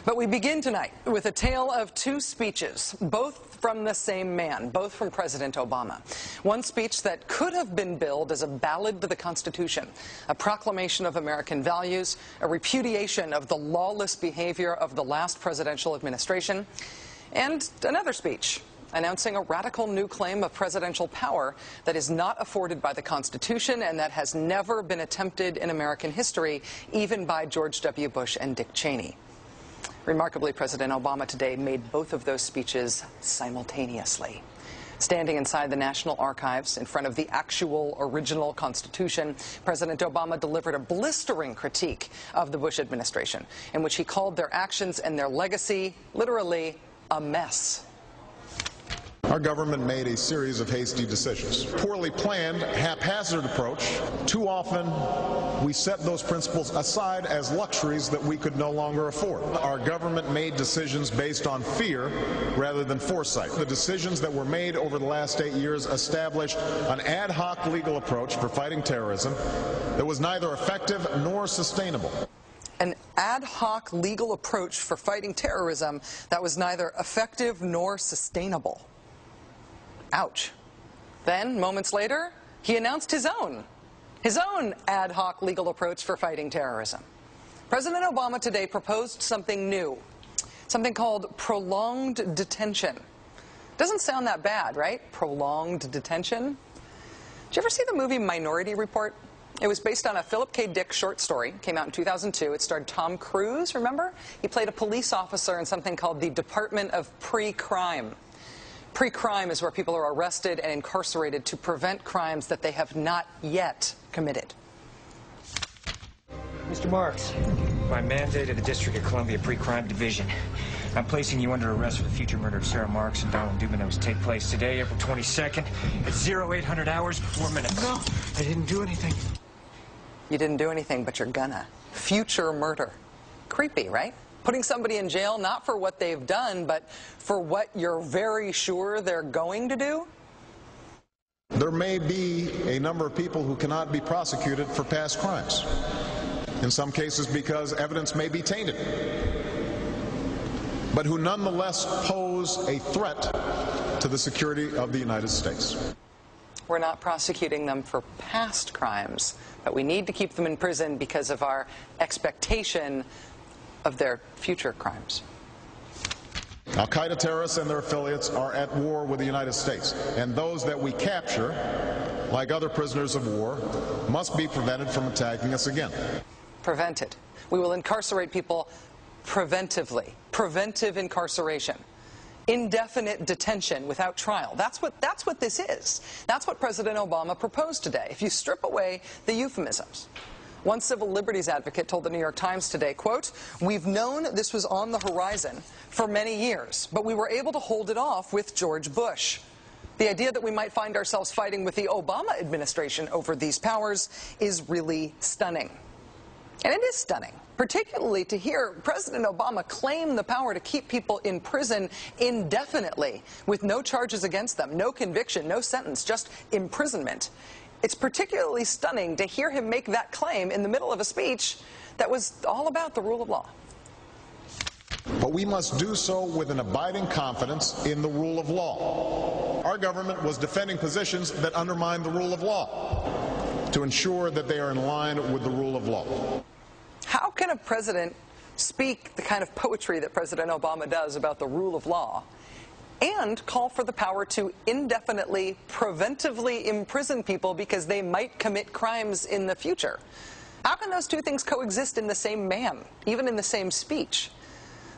But we begin tonight with a tale of two speeches, both from the same man, both from President Obama. One speech that could have been billed as a ballad to the Constitution, a proclamation of American values, a repudiation of the lawless behavior of the last presidential administration, and another speech announcing a radical new claim of presidential power that is not afforded by the Constitution and that has never been attempted in American history, even by George W. Bush and Dick Cheney. Remarkably, President Obama today made both of those speeches simultaneously. Standing inside the National Archives in front of the actual original Constitution, President Obama delivered a blistering critique of the Bush administration, in which he called their actions and their legacy literally a mess. Our government made a series of hasty decisions. Poorly planned, haphazard approach. Too often, we set those principles aside as luxuries that we could no longer afford. Our government made decisions based on fear rather than foresight. The decisions that were made over the last 8 years established an ad hoc legal approach for fighting terrorism that was neither effective nor sustainable. An ad hoc legal approach for fighting terrorism that was neither effective nor sustainable. Ouch. Then, moments later, he announced his own ad hoc legal approach for fighting terrorism. President Obama today proposed something new, something called prolonged detention. Doesn't sound that bad, right? Prolonged detention. Did you ever see the movie Minority Report? It was based on a Philip K. Dick short story. Came out in 2002. It starred Tom Cruise, remember? He played a police officer in something called the Department of Pre-Crime. Pre-crime is where people are arrested and incarcerated to prevent crimes that they have not yet committed. Mr. Marks, by mandate of the District of Columbia Pre-Crime Division, I'm placing you under arrest for the future murder of Sarah Marks and Donald Dubin. Take place today, April 22nd, at 0800 hours, 4 minutes. No, I didn't do anything. You didn't do anything, but you're gonna. Future murder. Creepy, right? Putting somebody in jail not for what they've done, but for what you're very sure they're going to do? There may be a number of people who cannot be prosecuted for past crimes. In some cases because evidence may be tainted, but who nonetheless pose a threat to the security of the United States. We're not prosecuting them for past crimes, but we need to keep them in prison because of our expectation of their future crimes. Al-Qaeda terrorists and their affiliates are at war with the United States, and those that we capture, like other prisoners of war, must be prevented from attacking us again. Prevented. We will incarcerate people preventively. Preventive incarceration. Indefinite detention without trial. That's what this is. That's what President Obama proposed today, if you strip away the euphemisms. One civil liberties advocate told the New York Times today, quote, "We've known this was on the horizon for many years, but we were able to hold it off with George Bush. The idea that we might find ourselves fighting with the Obama administration over these powers is really stunning." And it is stunning, particularly to hear President Obama claim the power to keep people in prison indefinitely with no charges against them, no conviction, no sentence, just imprisonment. It's particularly stunning to hear him make that claim in the middle of a speech that was all about the rule of law. But we must do so with an abiding confidence in the rule of law. Our government was defending positions that undermine the rule of law to ensure that they are in line with the rule of law. How can a president speak the kind of poetry that President Obama does about the rule of law and call for the power to indefinitely, preventively imprison people because they might commit crimes in the future? How can those two things coexist in the same man, even in the same speech?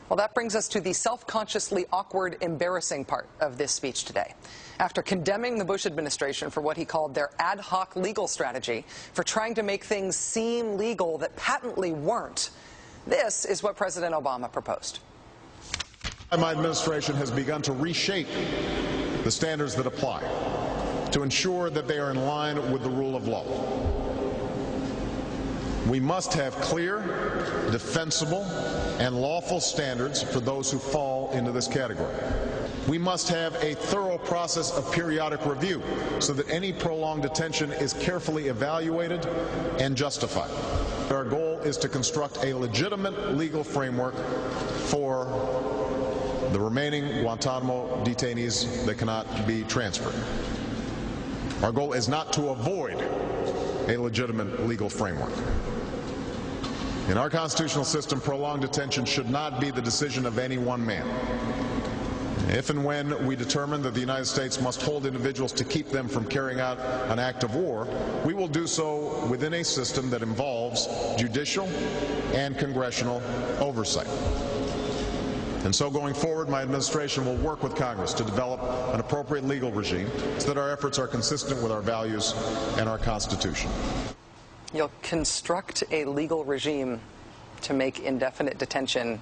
Well, that brings us to the self-consciously awkward, embarrassing part of this speech today. After condemning the Bush administration for what he called their ad hoc legal strategy, for trying to make things seem legal that patently weren't, this is what President Obama proposed. My administration has begun to reshape the standards that apply to ensure that they are in line with the rule of law. We must have clear, defensible, and lawful standards for those who fall into this category. We must have a thorough process of periodic review so that any prolonged detention is carefully evaluated and justified. Our goal is to construct a legitimate legal framework for the remaining Guantanamo detainees that cannot be transferred. Our goal is not to avoid a legitimate legal framework. In our constitutional system, prolonged detention should not be the decision of any one man. If and when we determine that the United States must hold individuals to keep them from carrying out an act of war, we will do so within a system that involves judicial and congressional oversight. And so going forward, my administration will work with Congress to develop an appropriate legal regime so that our efforts are consistent with our values and our Constitution. You'll construct a legal regime to make indefinite detention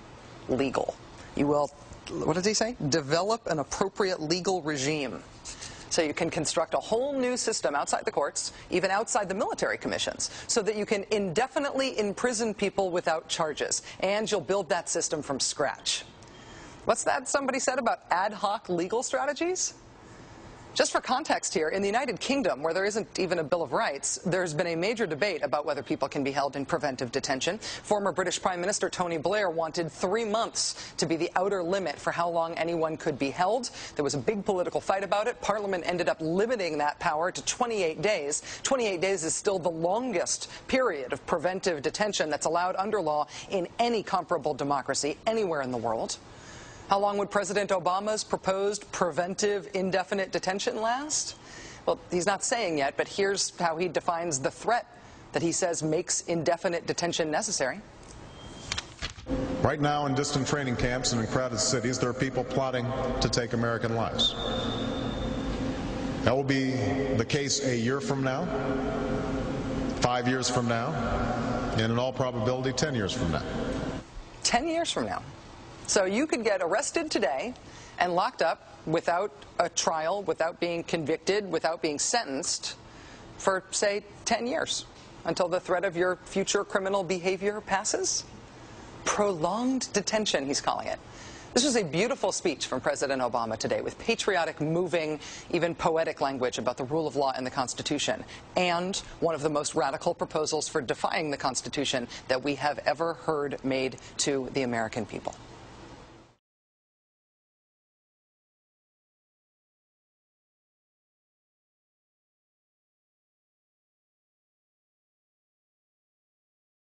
legal. You will, what does he say? Develop an appropriate legal regime. So you can construct a whole new system outside the courts, even outside the military commissions, so that you can indefinitely imprison people without charges. And you'll build that system from scratch. What's that somebody said about ad hoc legal strategies? Just for context here, in the United Kingdom, where there isn't even a Bill of Rights, there's been a major debate about whether people can be held in preventive detention. Former British Prime Minister Tony Blair wanted 3 months to be the outer limit for how long anyone could be held. There was a big political fight about it. Parliament ended up limiting that power to 28 days. 28 days is still the longest period of preventive detention that's allowed under law in any comparable democracy anywhere in the world. How long would President Obama's proposed preventive indefinite detention last? Well, he's not saying yet, but here's how he defines the threat that he says makes indefinite detention necessary. Right now, in distant training camps and in crowded cities, there are people plotting to take American lives. That will be the case a year from now, 5 years from now, and in all probability 10 years from now. 10 years from now. So you could get arrested today and locked up without a trial, without being convicted, without being sentenced for, say, 10 years until the threat of your future criminal behavior passes. Prolonged detention, he's calling it. This was a beautiful speech from President Obama today with patriotic, moving, even poetic language about the rule of law and the Constitution, and one of the most radical proposals for defying the Constitution that we have ever heard made to the American people.